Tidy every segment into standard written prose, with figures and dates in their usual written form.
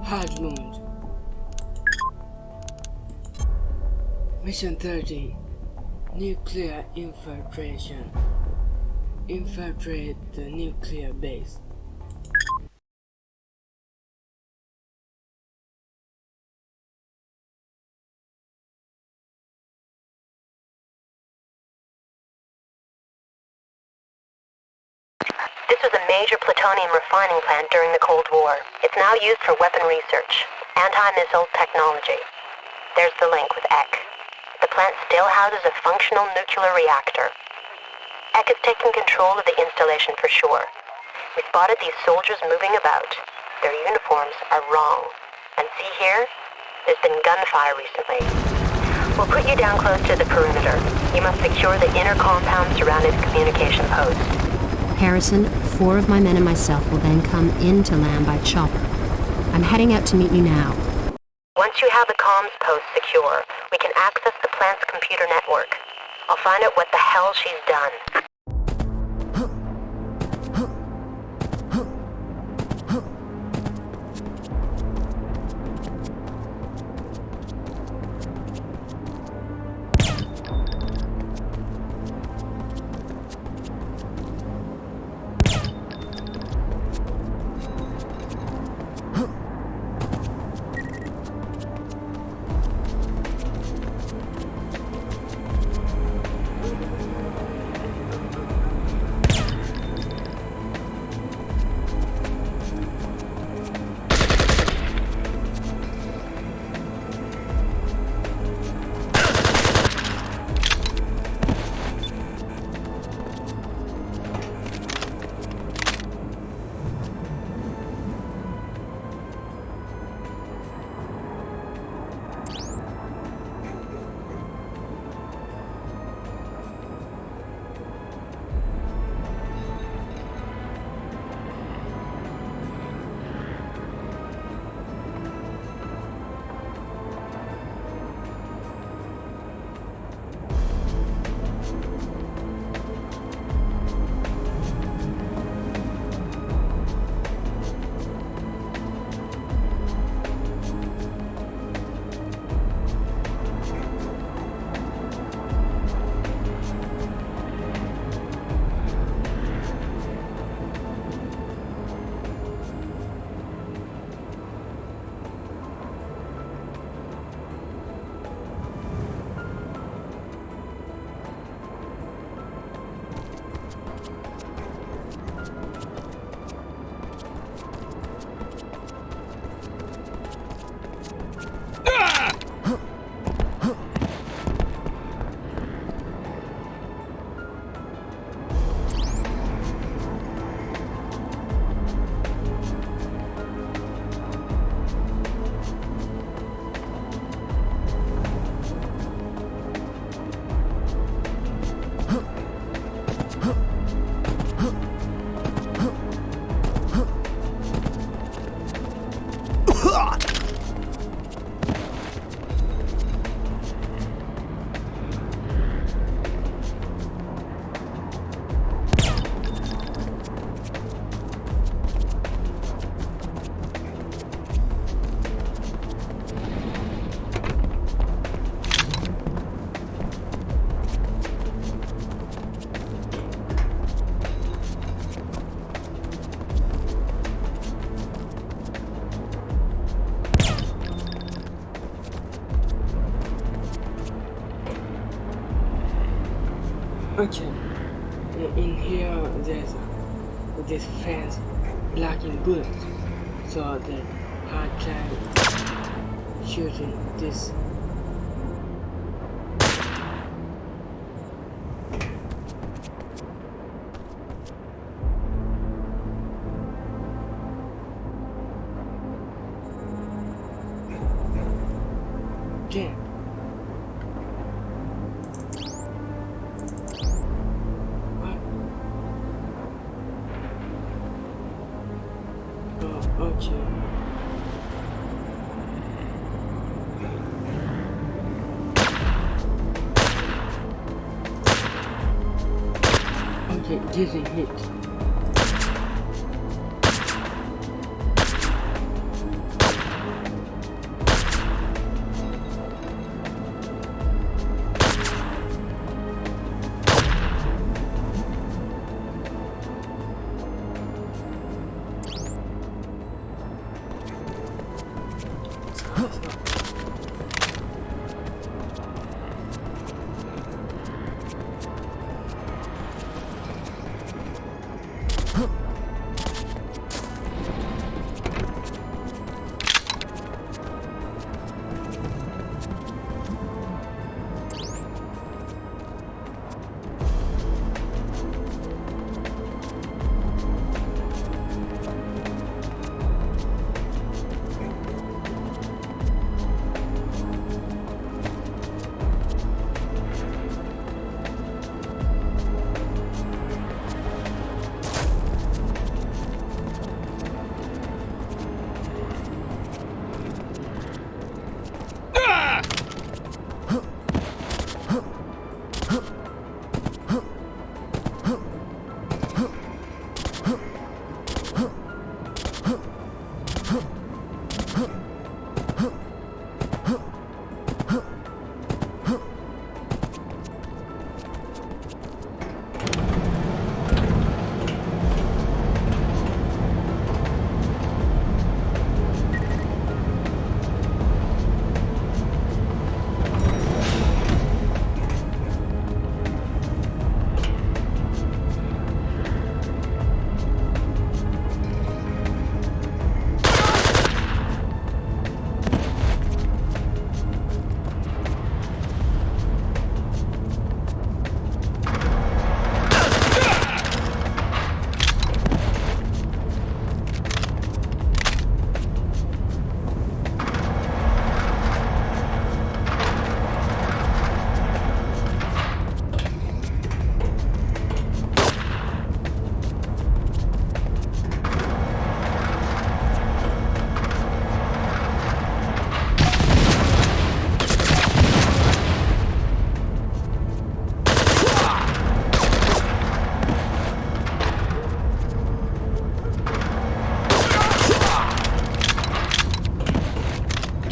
Hard mode. Mission 13. Nuclear Infiltration. Infiltrate the nuclear base. This was a major plutonium refining plant during the Cold War. It's now used for weapon research, anti-missile technology. There's the link with EK. The plant still houses a functional nuclear reactor. EK is taking control of the installation for sure. We spotted these soldiers moving about. Their uniforms are wrong. And see here? There's been gunfire recently. We'll put you down close to the perimeter. You must secure the inner compound surrounding the communication post. Harrison, 4 of my men and myself will then come into land by chopper. I'm heading out to meet you now. Once you have the comms post secure, we can access the plant's computer network. I'll find out what the hell she's done. Okay, in here there's this fence blocking bullets, so the hard time shooting this. Damn. Okay, didn't hit.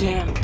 Damn.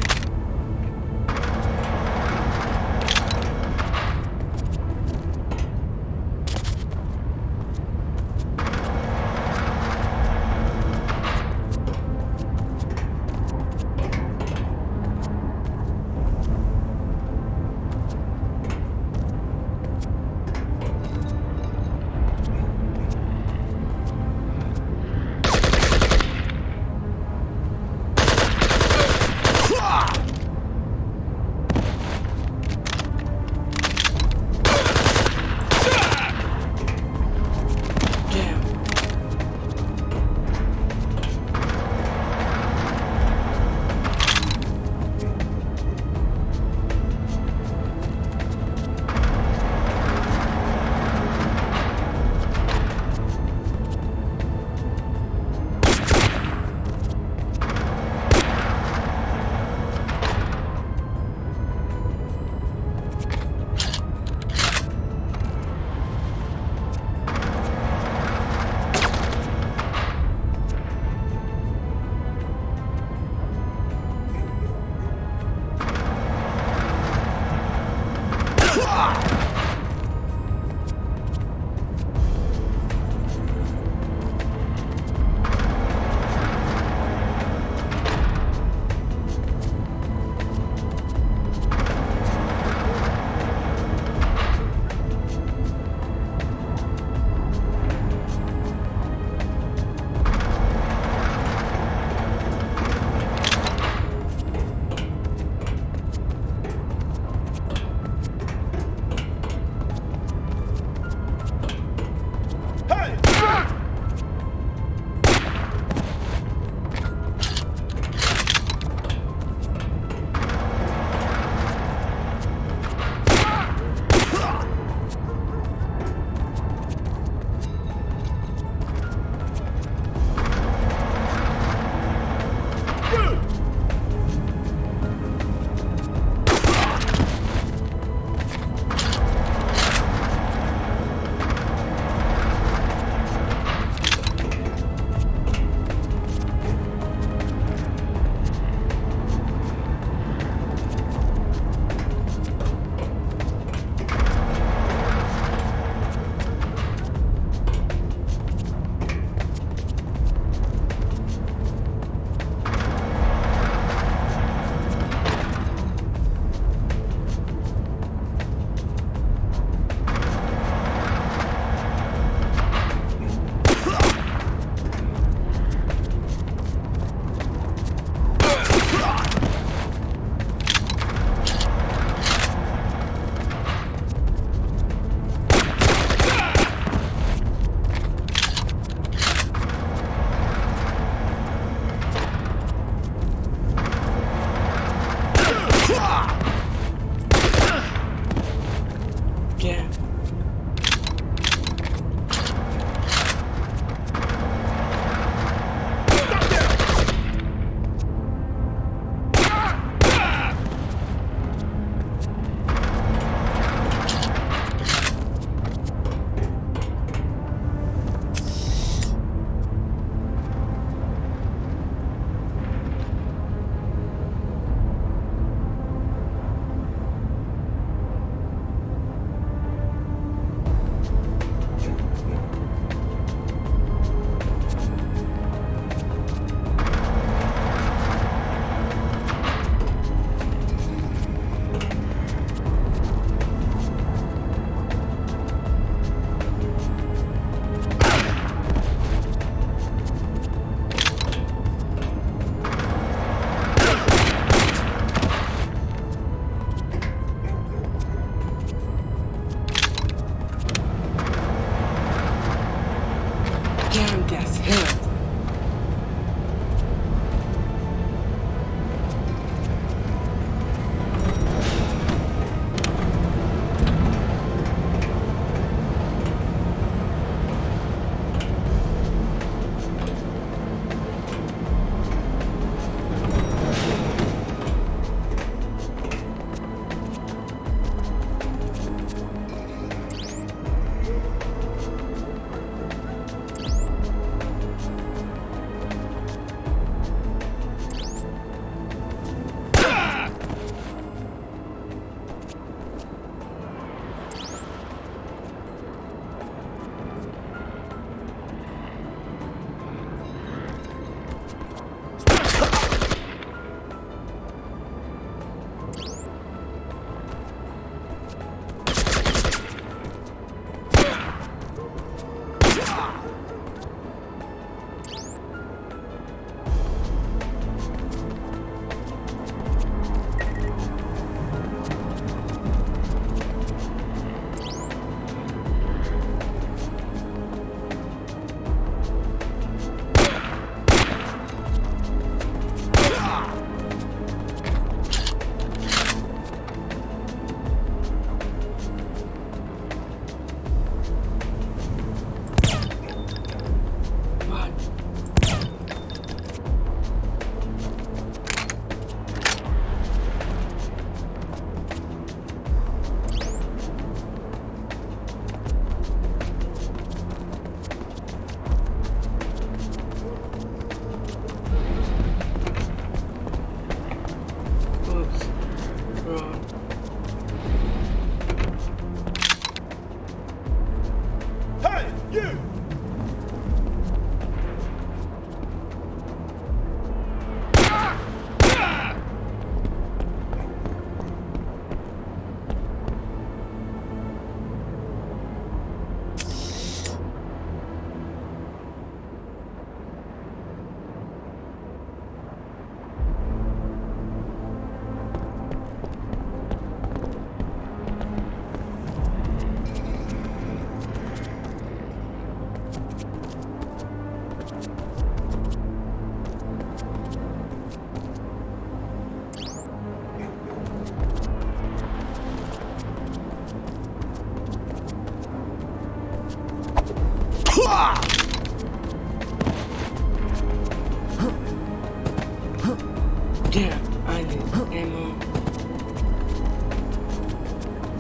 Damn, I need ammo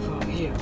for here.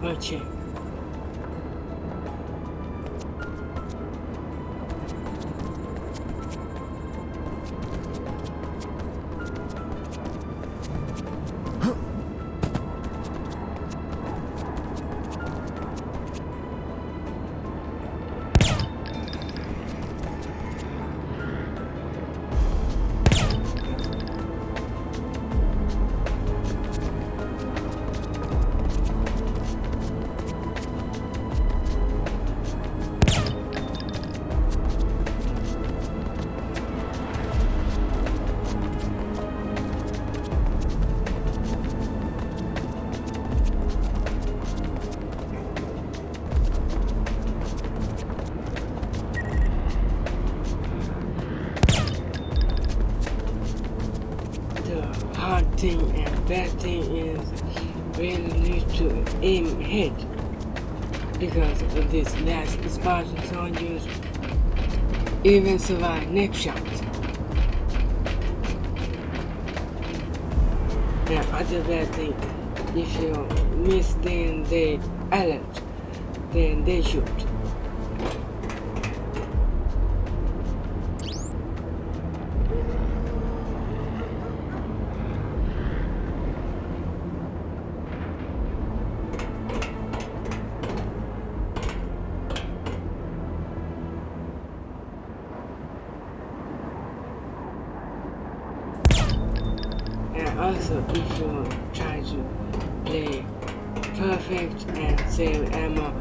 Okay. Hard thing and bad thing is really need to aim hit because of this last Spartan soldiers even survive neck shots. And other bad thing, if you miss then they alert, then they shoot. And also, if you try to play perfect and save ammo,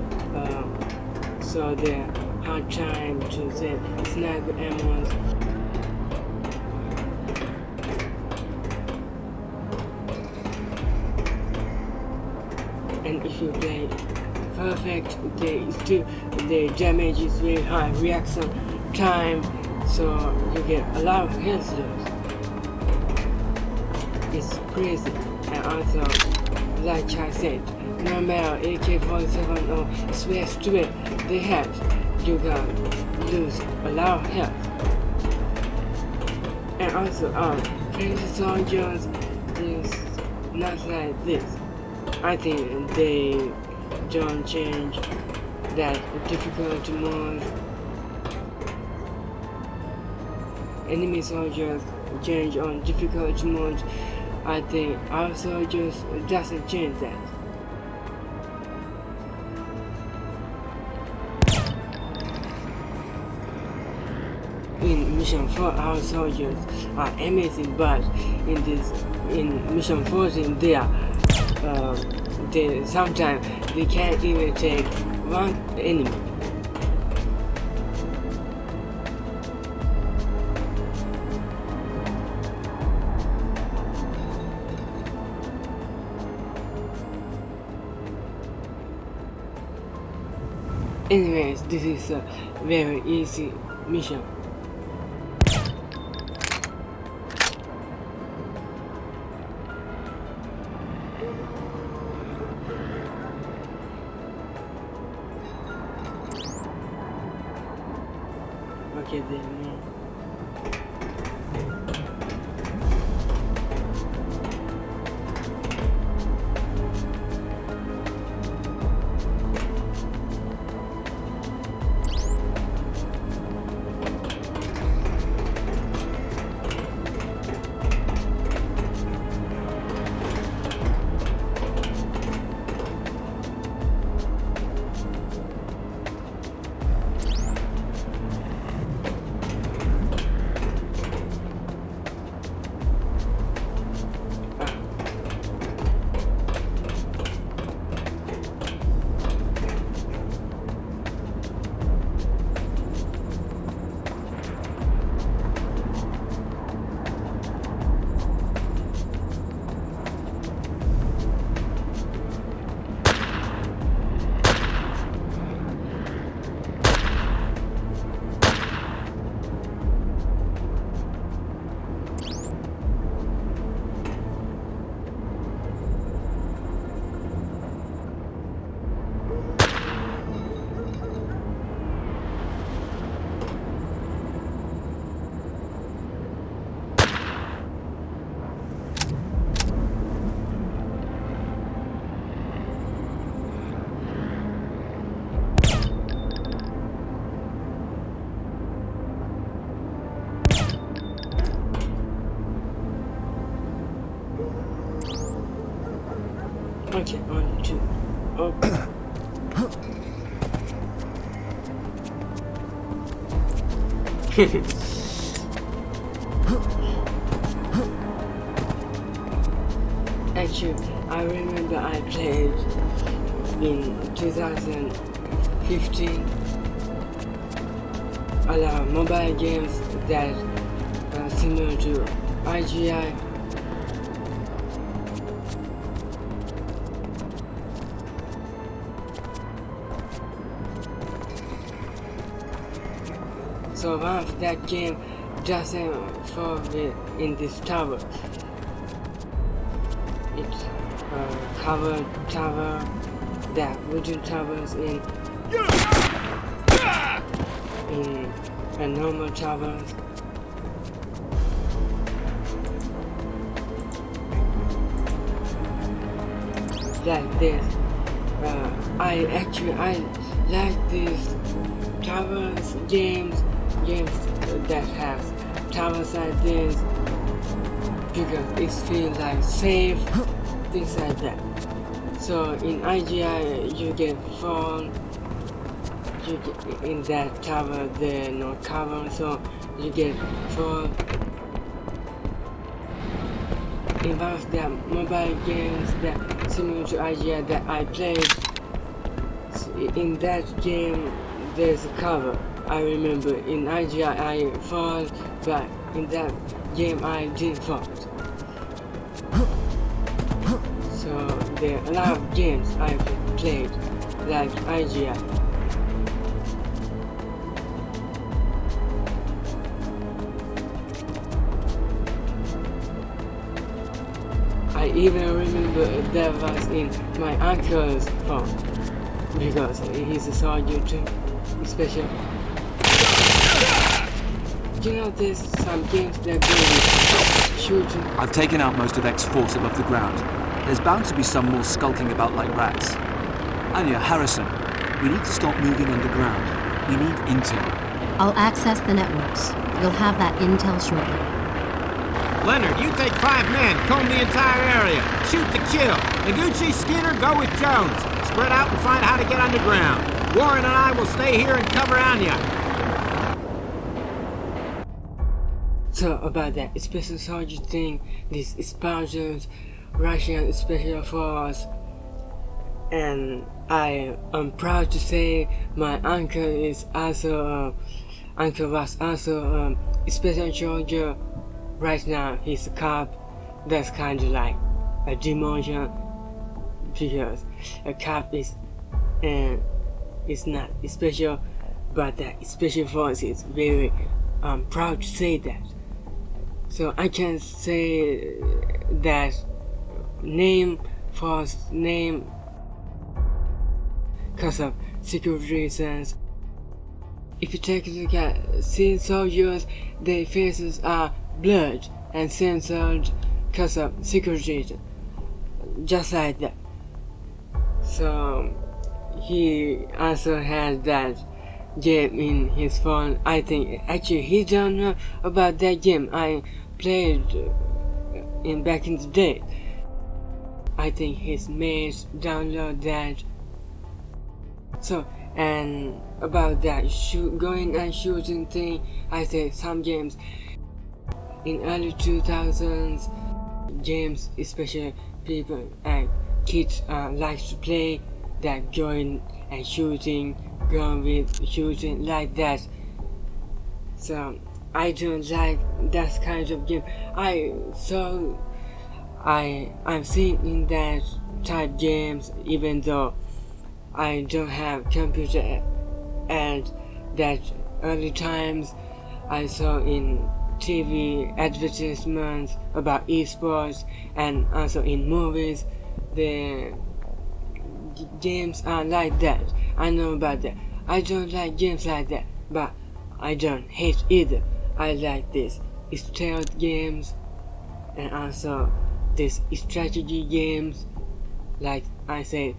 so the hard time to save sniper ammo. And if you play perfect, the damage is very high, reaction time, so you get a lot of health loss. It's crazy. And also, like I said, no matter AK-47 or Swiss Straight they have, you can lose a lot of health. And also, French soldiers is not like this. I think they don't change that difficulty mode. Enemy soldiers change on difficulty mode. I think our soldiers doesn't change that. In Mission 4, our soldiers are amazing, but in Mission 14, they sometimes they can't even take one enemy. Anyways, this is a very easy mission. Okay, then. Okay, only 2. Okay. Actually, I remember I played in 2015 a lot of mobile games that are similar to I.G.I. So one of that game doesn't fall in this tower. It's a covered tower, that wooden towers in a normal towers. Like this. I like these towers games that have towers like this because it feels like safe, things like that. So in I.G.I you get fall, you get in that tower there no cover, so you get fall. In one of the mobile games that similar to I.G.I that I played, in that game there's a cover. I remember in I.G.I I fall, but in that game I didn't fall. So there are a lot of games I've played like I.G.I. I even remember that was in my uncle's phone because he's a soldier too, especially. You know, there's some games that go with shooting. I've taken out most of X force above the ground. There's bound to be some more skulking about like rats. Anya, Harrison, we need to stop moving underground. We need intel. I'll access the networks. You'll have that intel shortly. Leonard, you take 5 men, comb the entire area. Shoot to kill. Noguchi, Skinner, go with Jones. Spread out and find how to get underground. Warren and I will stay here and cover Anya. So about that special soldier thing, these explosions, Russian special force, and I am proud to say my uncle was also a special soldier. Right now he's a cop. That's kind of like a demotion because a cop is not special, but that special force is very proud to say that. So I can say that force name because of security reasons. If you take a look at scene soldiers, their faces are blurred and censored because of security reasons. Just like that. So he also has that game in his phone. I think actually he don't know about that game. I played back in the day. I think his mates download that. So and about that going and shooting thing, I think some games in early 2000s, games especially people and kids like to play that going and shooting, going with shooting like that. So I don't like that kind of game. I'm seeing in that type games even though I don't have computer, and that early times I saw in TV advertisements about esports and also in movies the games are like that. I know about that. I don't like games like that, but I don't hate either. I like this stealth games and also this strategy games, like I said,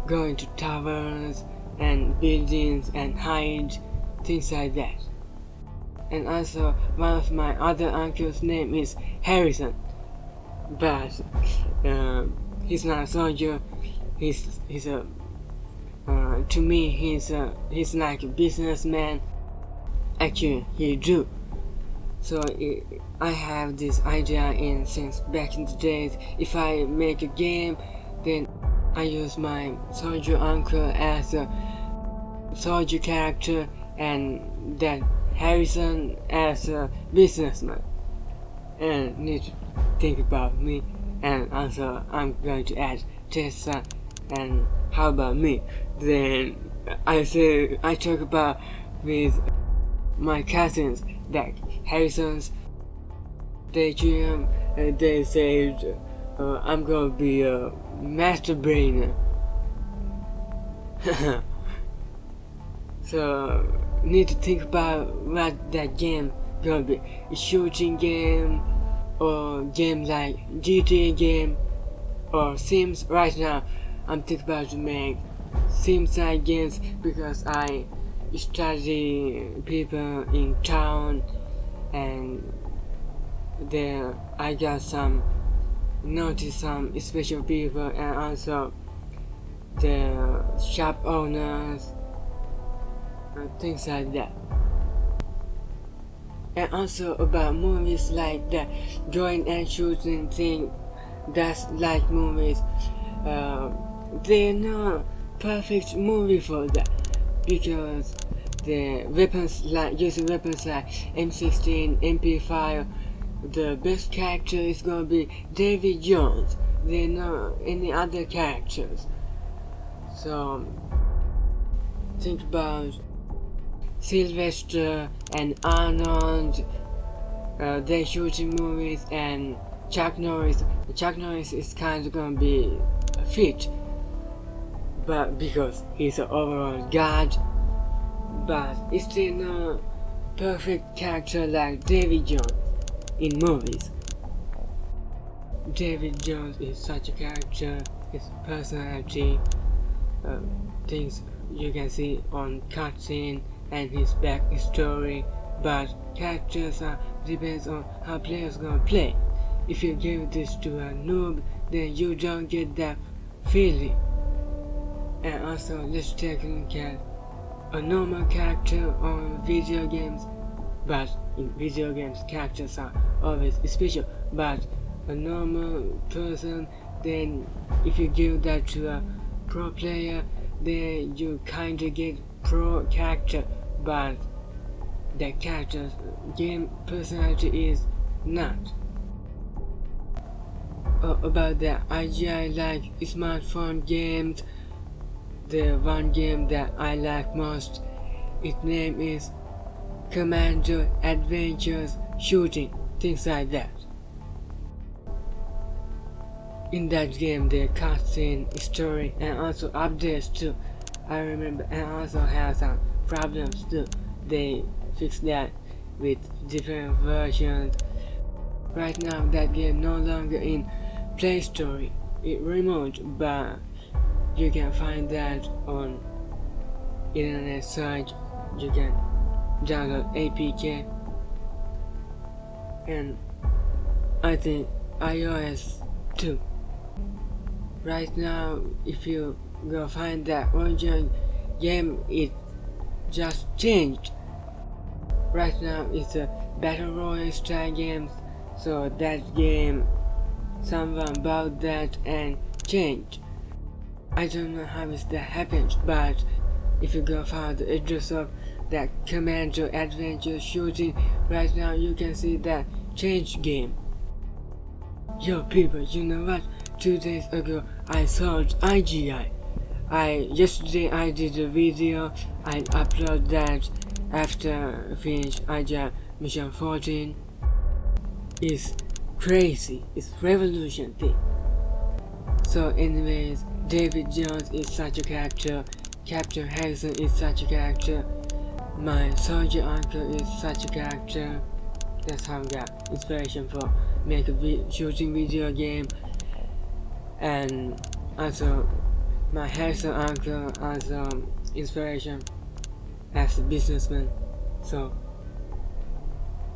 going to towers and buildings and hide, things like that. And also one of my other uncle's name is Harrison, but he's not a soldier. He's a to me he's like a businessman. Actually, he drew. So I have this idea in since back in the days. If I make a game, then I use my soldier uncle as a soldier character, and that Harrison as a businessman. And need to think about me. And also I'm going to add Tessa. And how about me? Then I talk about with my cousins that Harrison's daydream. They said I'm gonna be a master brainer. So need to think about what that game gonna be. A shooting game or game like GTA game or Sims. Right now I'm thinking about to make Sims like games because I study people in town, and there I got notice some special people, and also the shop owners and things like that. And also about movies like that drawing and shooting thing, that's like movies. They're not perfect movie for that because the weapons like using weapons like M16, MP5, the best character is gonna be David Jones. They're not any other characters. So think about Sylvester and Arnold, they're shooting movies, and Chuck Norris. Chuck Norris is kind of gonna be fit, but because he's an overall god, but it's still not perfect character like David Jones in movies. David Jones is such a character, his personality, things you can see on cutscene and his backstory, but characters depends on how players gonna play. If you give this to a noob, then you don't get that feeling. And also let's take a look at a normal character on video games, but in video games characters are always special, but a normal person, then if you give that to a pro player, then you kinda get pro character, but the character's game personality is not. About the I.G.I. like smartphone games, the one game that I like most, its name is Commando Adventures Shooting, things like that. In that game the cutscene, story, and also updates too. I remember, and also have some problems too. They fix that with different versions. Right now that game no longer in Play Store. It removed, but you can find that on internet search. You can download APK, and I think iOS too. Right now, if you go find that original game, it just changed. Right now, it's a battle royale style game, so that game, someone bought that and changed. I don't know how that happened, but if you go find the address of that Commando Adventure Shooting, right now you can see that changed game. Yo people, you know what? 2 days ago I sold I.G.I. Yesterday I did a video. I upload that after finish I.G.I. mission 14. It's crazy. It's revolution thing. So anyways, David Jones is such a character. Captain Harrison is such a character. My soldier uncle is such a character. That's how I got inspiration for make a shooting video game. And also my Harrison uncle as inspiration as a businessman. So